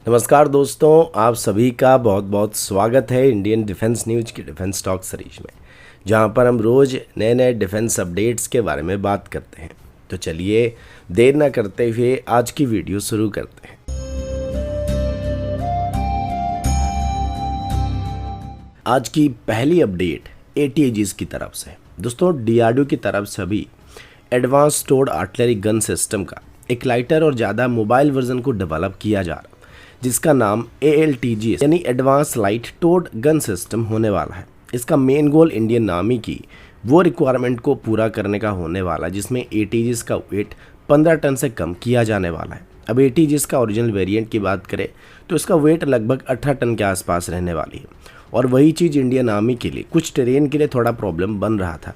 नमस्कार दोस्तों, आप सभी का बहुत बहुत स्वागत है इंडियन डिफेंस न्यूज की डिफेंस टॉक सीरीज में, जहां पर हम रोज़ नए नए डिफेंस अपडेट्स के बारे में बात करते हैं। तो चलिए देर ना करते हुए आज की वीडियो शुरू करते हैं। आज की पहली अपडेट ATAGS की तरफ से। दोस्तों, DRDO की तरफ से अभी एडवांस टोर्ड आर्टिलरी गन सिस्टम का एक लाइटर और ज़्यादा मोबाइल वर्जन को डेवलप किया जा रहा है, जिसका नाम ALTGS यानी एडवांस लाइट टोर्ड गन सिस्टम होने वाला है। इसका मेन गोल इंडियन आर्मी की वो रिक्वायरमेंट को पूरा करने का होने वाला है जिसमें ATAGS का वेट 15 टन से कम किया जाने वाला है। अब ATAGS का ओरिजिनल वेरिएंट की बात करें तो इसका वेट लगभग 18 टन के आसपास रहने वाली है, और वही चीज़ इंडियन आर्मी के लिए कुछ टेरेन के लिए थोड़ा प्रॉब्लम बन रहा था।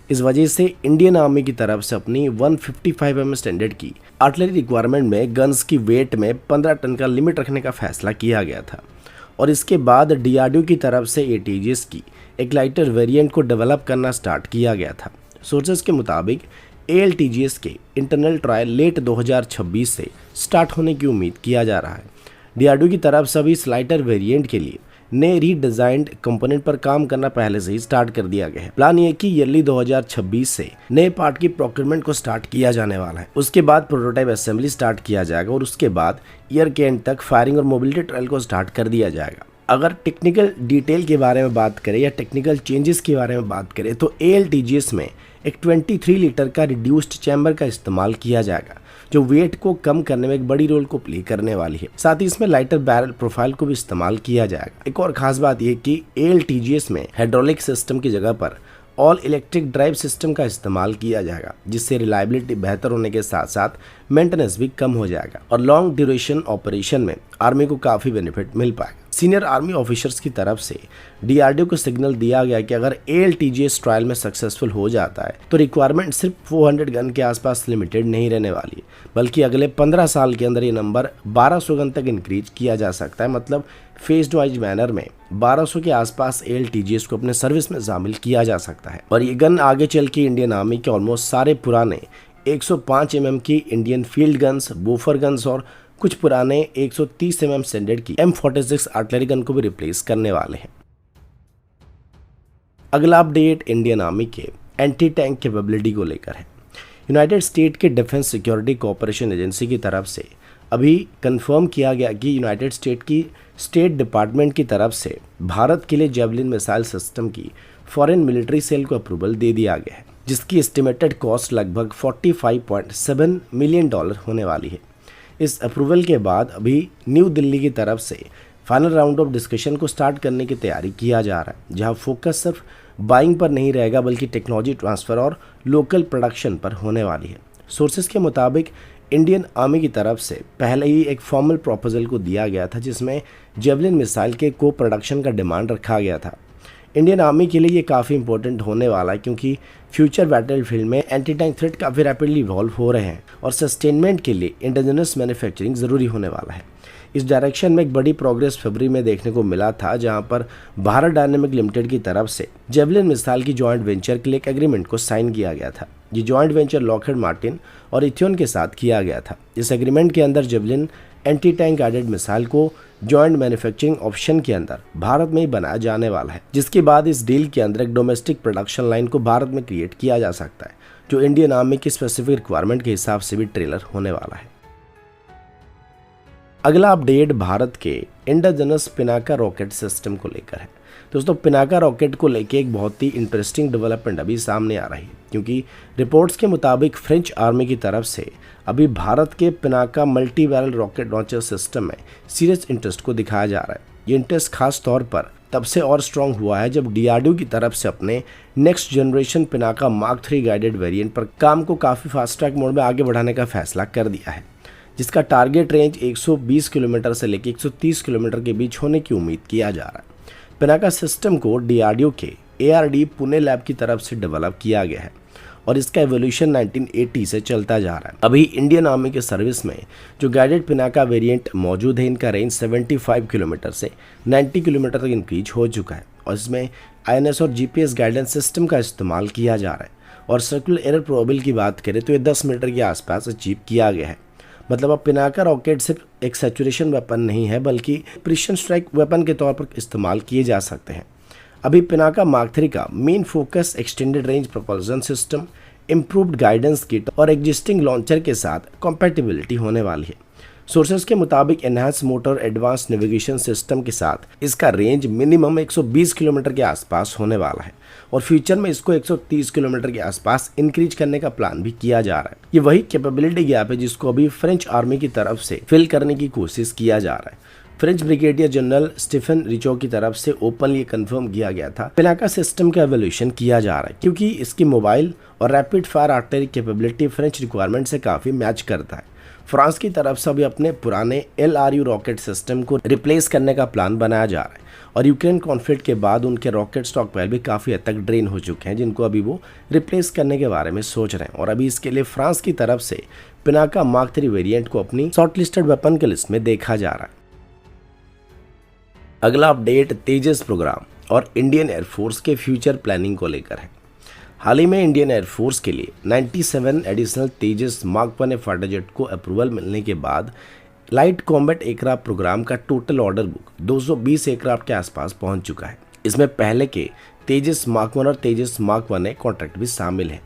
इस वजह से इंडियन आर्मी की तरफ से अपनी 155 mm स्टैंडर्ड की आर्टिलरी रिक्वायरमेंट में गन्स की वेट में 15 टन का लिमिट रखने का फैसला किया गया था। और इसके बाद DRDO की तरफ से ATAGS की एक लाइटर वेरिएंट को डेवलप करना स्टार्ट किया गया था। सोर्सेज के मुताबिक ALTGS के इंटरनल ट्रायल लेट 2026 से स्टार्ट होने की उम्मीद किया जा रहा है। DRDO की तरफ से भी इस लाइटर वेरिएंट के लिए नए रीडिजाइंड कंपोनेंट पर काम करना पहले से ही स्टार्ट कर दिया गया है। प्लान ये कि ईयरली 2026 से नए पार्ट की प्रोक्योरमेंट को स्टार्ट किया जाने वाला है। उसके बाद प्रोटोटाइप असेंबली स्टार्ट किया जाएगा और उसके बाद ईयर के एंड तक फायरिंग और मोबिलिटी ट्रायल को स्टार्ट कर दिया जाएगा। अगर टेक्निकल डिटेल के बारे में बात करें या टेक्निकल चेंजेस के बारे में बात करें तो ALTGS में एक 23 लीटर का रिड्यूस्ड चैम्बर का इस्तेमाल किया जाएगा, जो वेट को कम करने में एक बड़ी रोल को प्ले करने वाली है। साथ ही इसमें लाइटर बैरल प्रोफाइल को भी इस्तेमाल किया जाएगा। एक और खास बात यह कि ALTGS में हाइड्रोलिक सिस्टम की जगह पर ऑल इलेक्ट्रिक ड्राइव सिस्टम का इस्तेमाल किया जाएगा, जिससे रिलायबिलिटी बेहतर होने के साथ साथ मेंटेनेंस भी कम हो जाएगा और लॉन्ग ड्यूरेशन ऑपरेशन में आर्मी को काफ़ी बेनिफिट मिल पाएगा। सीनियर आर्मी ऑफिसर्स की तरफ से DRDO को सिग्नल दिया गया कि अगर ALTGS ट्रायल में सक्सेसफुल हो जाता है तो रिक्वायरमेंट सिर्फ 400 गन के आसपास लिमिटेड नहीं रहने वाली है, बल्कि अगले 15 साल के अंदर ये नंबर 1200 गन तक इंक्रीज किया जा सकता है। मतलब फेस्ड वाइज मैनर में 1200 के आसपास ALTGS को अपने सर्विस में शामिल किया जा सकता है। और ये गन आगे चल के इंडियन आर्मी के ऑलमोस्ट सारे पुराने 105 mm की इंडियन फील्ड गन्स, बोफर गन्स और कुछ पुराने 130 mm स्टैंडर्ड की M46 आर्टिलरी गन को भी रिप्लेस करने वाले हैं। अगला अपडेट इंडियन आर्मी के एंटी टैंक कैपेबिलिटी को लेकर है। यूनाइटेड स्टेट के डिफेंस सिक्योरिटी कोऑपरेशन एजेंसी की तरफ से अभी कंफर्म किया गया कि यूनाइटेड स्टेट की स्टेट डिपार्टमेंट की तरफ से भारत के लिए जेवलिन मिसाइल सिस्टम की फॉरेन मिलिट्री सेल को अप्रूवल दे दिया गया है, जिसकी एस्टिमेटेड कॉस्ट लगभग $45.7 मिलियन होने वाली है। इस अप्रूवल के बाद अभी न्यू दिल्ली की तरफ से फाइनल राउंड ऑफ डिस्कशन को स्टार्ट करने की तैयारी किया जा रहा है, जहां फोकस सिर्फ बाइंग पर नहीं रहेगा बल्कि टेक्नोलॉजी ट्रांसफ़र और लोकल प्रोडक्शन पर होने वाली है। सोर्सेज के मुताबिक इंडियन आर्मी की तरफ से पहले ही एक फॉर्मल प्रपोजल को दिया गया था, जिसमें जेवलिन मिसाइल के को प्रोडक्शन का डिमांड रखा गया था। इंडियन आर्मी के लिए ये काफ़ी इंपॉर्टेंट होने वाला है, क्योंकि फ्यूचर बैटल फील्ड में एंटी टैंक थ्रेट काफ़ी रैपिडली इवॉल्व हो रहे हैं और सस्टेनमेंट के लिए इंडिजिनस मैन्युफैक्चरिंग ज़रूरी होने वाला है। इस डायरेक्शन में एक बड़ी प्रोग्रेस फरवरी में देखने को मिला था, जहां पर भारत डायनेमिक लिमिटेड की तरफ से जेवलिन मिसाइल की जॉइंट वेंचर के लिए एक एग्रीमेंट को साइन किया गया था। ये जॉइंट वेंचर लॉकहीड मार्टिन और इथियोन के साथ किया गया था। इस एग्रीमेंट के अंदर javelin anti tank guided missile को जॉइंट मैन्युफैक्चरिंग ऑप्शन के अंदर भारत में ही बनाया जाने वाला है, जिसके बाद इस डील के अंदर एक डोमेस्टिक प्रोडक्शन लाइन को भारत में क्रिएट किया जा सकता है, जो इंडियन आर्मी की स्पेसिफिक रिक्वायरमेंट के हिसाब से भी ट्रेलर होने वाला है। अगला अपडेट भारत के इंडिजिनस पिनाका रॉकेट सिस्टम को लेकर है। दोस्तों, पिनाका रॉकेट को लेकर एक बहुत ही इंटरेस्टिंग डेवलपमेंट अभी सामने आ रही है, क्योंकि रिपोर्ट्स के मुताबिक फ्रेंच आर्मी की तरफ से अभी भारत के Pinaka multi barrel rocket launcher system में सीरियस इंटरेस्ट को दिखाया जा रहा है। ये इंटरेस्ट खास तौर पर तब से और स्ट्रॉन्ग हुआ है जब DRDO की तरफ से अपने next generation Pinaka Mark 3 guided variant पर काम को काफ़ी फास्ट ट्रैक मोड में आगे बढ़ाने का फैसला कर दिया है, जिसका टारगेट रेंज 120 किलोमीटर से लेकर 130 किलोमीटर के बीच होने की उम्मीद किया जा रहा है। पिनाका सिस्टम को DRDO के ARD पुणे लैब की तरफ से डेवलप किया गया है और इसका एवोल्यूशन 1980 से चलता जा रहा है। अभी इंडियन आर्मी के सर्विस में जो गाइडेड पिनाका वेरिएंट मौजूद है, इनका रेंज 75 किलोमीटर से 90 किलोमीटर तक इंक्रीज हो चुका है और इसमें INS और GPS गाइडेंस सिस्टम का इस्तेमाल किया जा रहा है। और सर्कुलर एरर प्रोबेबिलिटी की बात करें तो ये 10 मीटर के आसपास अचीव किया गया है। मतलब अब पिनाका रॉकेट सिर्फ एक सैचुरेशन वेपन नहीं है बल्कि प्रिसिशन स्ट्राइक वेपन के तौर पर इस्तेमाल किए जा सकते हैं। अभी पिनाका मार्क 3 का main focus extended range propulsion system, improved guidance kit और एग्जिस्टिंग लॉन्चर के साथ कंपैटिबिलिटी होने वाली है। सोर्सेज के मुताबिक enhance motor advance navigation system के साथ इसका रेंज मिनिमम 120 किलोमीटर के आसपास होने वाला है और फ्यूचर में इसको 130 किलोमीटर के आसपास इंक्रीज करने का प्लान भी किया जा रहा है। ये वही कैपेबिलिटी गैप है जिसको अभी फ्रेंच आर्मी की तरफ से फिल करने की कोशिश किया जा रहा है। French brigadier general Stephen Richo की तरफ से ओपनली कंफर्म किया गया था पिनाका सिस्टम का एवोल्यूशन किया जा रहा है क्योंकि इसकी मोबाइल और rapid fire artillery capability French requirement से काफी मैच करता है। फ्रांस की तरफ से अभी अपने पुराने LRU रॉकेट सिस्टम को रिप्लेस करने का प्लान बनाया जा रहा है और यूक्रेन कॉन्फ्लिक्ट के बाद उनके रॉकेट स्टॉक पाइल भी काफ़ी हद तक ड्रेन हो चुके हैं जिनको अभी वो रिप्लेस करने के बारे में सोच रहे हैं और अभी इसके लिए फ्रांस की तरफ से पिनाका मार्क 3 वेरिएंट को अपनी शॉर्टलिस्टेड वेपन के लिस्ट में देखा जा रहा है। अगला अपडेट तेजस प्रोग्राम और इंडियन एयरफोर्स के फ्यूचर प्लानिंग को लेकर है। हाल ही में इंडियन एयरफोर्स के लिए 97 एडिशनल तेजस मार्क 1 फाइटर जेट को अप्रूवल मिलने के बाद लाइट कॉम्बैट एयरक्राफ्ट प्रोग्राम का टोटल ऑर्डर बुक 220 एयरक्राफ्ट के आसपास पहुंच चुका है। इसमें पहले के तेजस मार्क 1 और तेजस मार्क 1 कॉन्ट्रैक्ट भी शामिल है।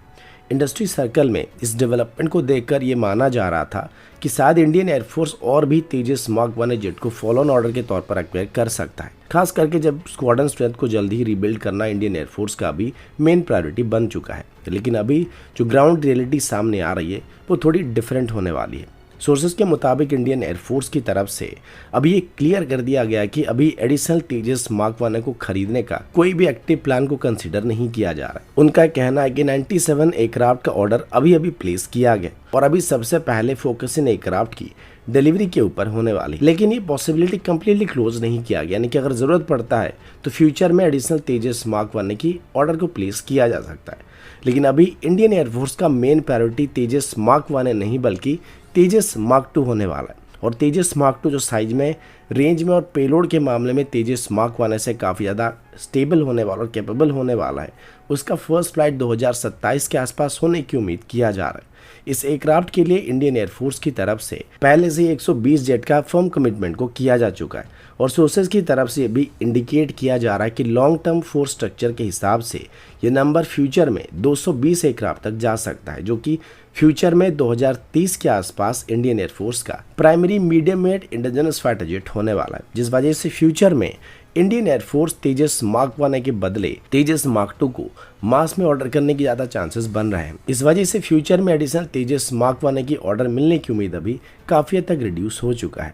इंडस्ट्री सर्कल में इस डेवलपमेंट को देखकर ये माना जा रहा था कि शायद इंडियन एयरफोर्स और भी तेजस मार्क 1 जेट को फॉलो ऑन ऑर्डर के तौर पर एक्वायर कर सकता है, खास करके जब स्क्वाड्रन स्ट्रेंथ को जल्दी ही रिबिल्ड करना इंडियन एयरफोर्स का भी मेन प्रायोरिटी बन चुका है। लेकिन अभी जो ग्राउंड रियलिटी सामने आ रही है वो थोड़ी डिफरेंट होने वाली है। सोर्सेज के मुताबिक इंडियन एयरफोर्स की तरफ से अभी ये क्लियर कर दिया गया कि अभी एडिशनल तेजस मार्क 1 को खरीदने का कोई भी एक्टिव प्लान को कंसीडर नहीं किया जा रहा है। उनका कहना है कि 97 एयरक्राफ्ट का ऑर्डर अभी प्लेस किया गया और अभी सबसे पहले फोकस इन एयरक्राफ्ट की डिलीवरी के ऊपर होने वाली, लेकिन ये पॉसिबिलिटी कंप्लीटली क्लोज नहीं किया गया, यानी कि अगर जरूरत पड़ता है तो फ्यूचर में एडिशनल तेजस मार्क 1 की ऑर्डर को प्लेस किया जा सकता है। लेकिन अभी इंडियन एयरफोर्स का मेन प्रायोरिटी तेजस मार्क 1 नहीं बल्कि तेजस मार्क 2 होने वाला है और तेजस मार्क 2 जो साइज में, रेंज में और पेलोड के मामले में तेजस मार्क 1 से काफ़ी ज़्यादा स्टेबल होने वाला और कैपेबल होने वाला है, उसका फर्स्ट फ्लाइट 2027 के आसपास होने की उम्मीद किया जा रहा है। इस एयरक्राफ्ट के लिए इंडियन एयरफोर्स की तरफ से पहले से 120 जेट का फर्म कमिटमेंट को किया जा चुका है और सोर्सेज की तरफ से भी इंडिकेट किया जा रहा है कि लॉन्ग टर्म फोर्स स्ट्रक्चर के हिसाब से ये नंबर फ्यूचर में 220 एयरक्राफ्ट तक जा सकता है, जो कि फ्यूचर में 2030 के आसपास इंडियन एयरफोर्स का primary medium wait indigenous fighter jet होने वाला है, जिस वजह से फ्यूचर में इंडियन एयरफोर्स तेजस मार्क 1 के बदले तेजस मार्क 2 को मास में ऑर्डर करने की ज़्यादा चांसेस बन रहे हैं। इस वजह से फ्यूचर में एडिशनल तेजस मार्क 1 की ऑर्डर मिलने की उम्मीद अभी काफ़ी हद तक रिड्यूस हो चुका है।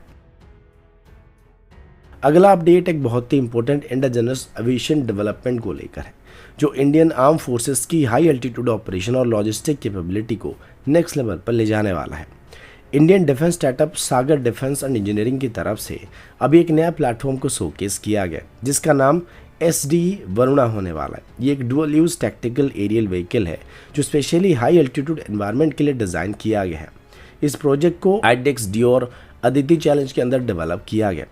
अगला अपडेट एक बहुत ही इंपॉर्टेंट इंडिजिनस एविएशन डेवलपमेंट को लेकर है, जो इंडियन आर्म फोर्सेस की हाई एल्टीट्यूड ऑपरेशन और लॉजिस्टिक कैपेबिलिटी को नेक्स्ट लेवल पर ले जाने वाला है। Indian defence startup Sagar defence and engineering की तरफ से अभी एक नया प्लेटफॉर्म को शोकेस किया गया जिसका नाम SDE वरुणा होने वाला है। ये एक dual use tactical aerial vehicle है जो स्पेशली हाई एल्टीट्यूड एनवायरनमेंट के लिए डिज़ाइन किया गया है। इस प्रोजेक्ट को IDEX डियोर अदिति चैलेंज के अंदर डेवलप किया गया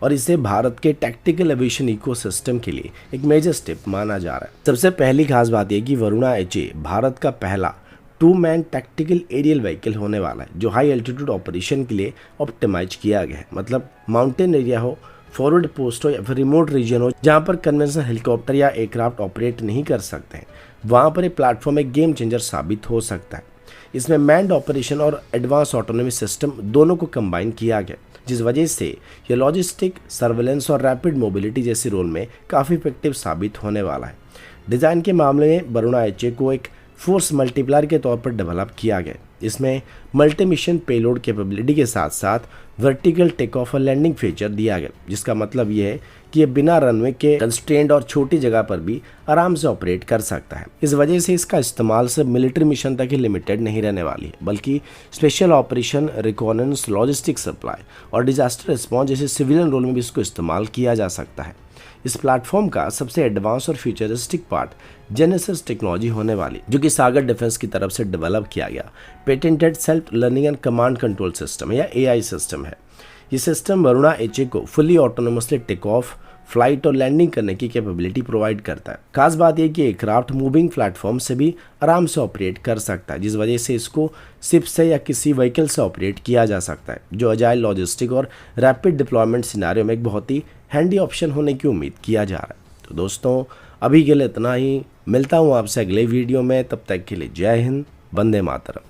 और इसे भारत के टैक्टिकल एविएशन इकोसिस्टम के लिए एक मेजर स्टेप माना जा रहा है। सबसे पहली खास बात यह कि वरुणा HA भारत का पहला 2-मैन टैक्टिकल एरियल व्हीकल होने वाला है जो हाई एल्टीट्यूड ऑपरेशन के लिए ऑप्टिमाइज किया गया है। मतलब माउंटेन एरिया हो, फॉरवर्ड पोस्ट हो या फिर रिमोट रीजन हो जहां पर कन्वेंशनल हेलीकॉप्टर या एयरक्राफ्ट ऑपरेट नहीं कर सकते हैं, वहां पर ये प्लेटफॉर्म एक गेम चेंजर साबित हो सकता है। इसमें मैन्ड ऑपरेशन और एडवांस ऑटोनॉमी सिस्टम दोनों को कंबाइन किया गया, जिस वजह से ये लॉजिस्टिक, सर्वेलेंस और रैपिड मोबिलिटी जैसे रोल में काफ़ी इफेक्टिव साबित होने वाला है। डिज़ाइन के मामले में वरुणा HA को एक फोर्स मल्टीप्लायर के तौर पर डेवलप किया गया। इसमें मल्टी मिशन पेलोड कैपेबिलिटी के साथ साथ वर्टिकल टेक ऑफ और लैंडिंग फीचर दिया गया, जिसका मतलब ये है कि ये बिना रनवे के कंस्ट्रेंड और छोटी जगह पर भी आराम से ऑपरेट कर सकता है। इस वजह से इसका इस्तेमाल सिर्फ मिलिट्री मिशन तक ही लिमिटेड नहीं रहने वाली है, बल्कि स्पेशल ऑपरेशन, रिकॉनेंस, लॉजिस्टिक सप्लाई और डिजास्टर रिस्पॉन्स जैसे सिविलियन रोल में भी इसको इस्तेमाल किया जा सकता है। इस प्लेटफॉर्म का सबसे एडवांस और फ्यूचरिस्टिक पार्ट जेनेसिस टेक्नोलॉजी होने वाली, जो कि सागर डिफेंस की तरफ से डेवलप किया गया patented self learning and command control system या AI सिस्टम है। ये सिस्टम वरुणा HA को fully autonomously take off, flight और लैंडिंग करने की कैपेबिलिटी प्रोवाइड करता है। खास बात यह कि एयरक्राफ्ट मूविंग प्लेटफॉर्म से भी आराम से ऑपरेट कर सकता है, जिस वजह से इसको शिप से या किसी व्हीकल से ऑपरेट किया जा सकता है, जो अजाइल लॉजिस्टिक और रैपिड डिप्लॉयमेंट सिनेरियो में एक बहुत ही हैंडी ऑप्शन होने की उम्मीद किया जा रहा है। तो दोस्तों अभी के लिए इतना ही, मिलता हूँ आपसे अगले वीडियो में, तब तक के लिए जय हिंद, वंदे मातरम।